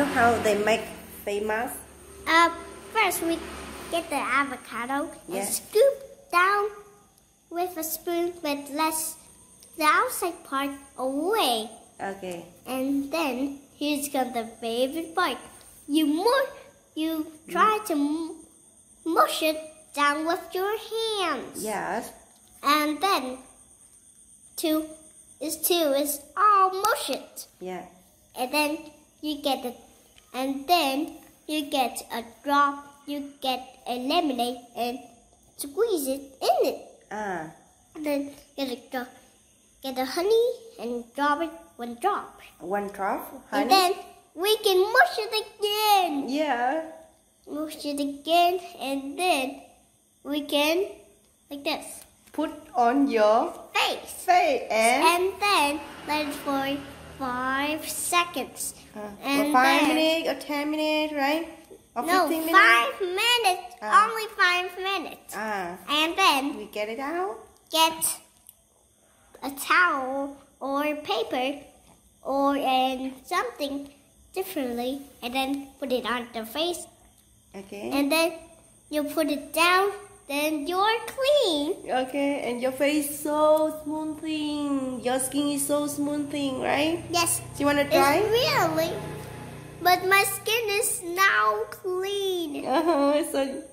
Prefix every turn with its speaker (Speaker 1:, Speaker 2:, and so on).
Speaker 1: know how they make face mask?
Speaker 2: First we get the avocado
Speaker 1: Yeah.
Speaker 2: and scoop down with a spoon, but let's the outside part away.
Speaker 1: Okay.
Speaker 2: And then here's got the favorite part. You try to mush it down with your hands.
Speaker 1: Yes.
Speaker 2: And then two is all mush it.
Speaker 1: Yeah.
Speaker 2: And then you get it. And then you get a drop. You get a lemonade and squeeze it in it. And then get the honey and drop it one drop.
Speaker 1: One drop honey.
Speaker 2: And then we can mush it again.
Speaker 1: Yeah.
Speaker 2: Mush it again, and then we can like this.
Speaker 1: Put on your
Speaker 2: Face.
Speaker 1: and
Speaker 2: then let it for 5 seconds.
Speaker 1: for 5 minutes or 10 minutes, right? Or
Speaker 2: No,
Speaker 1: 15 minutes?
Speaker 2: 5 minutes. Only 5 minutes. And then
Speaker 1: we get it out.
Speaker 2: get a towel or paper or something differently, and then put it on the face.
Speaker 1: Okay.
Speaker 2: And then you put it down. Then you're clean.
Speaker 1: Okay, and your face so smoothing. Your skin is so smoothing, right?
Speaker 2: Yes.
Speaker 1: Do you want to try?
Speaker 2: It's really. But my skin is now clean.
Speaker 1: So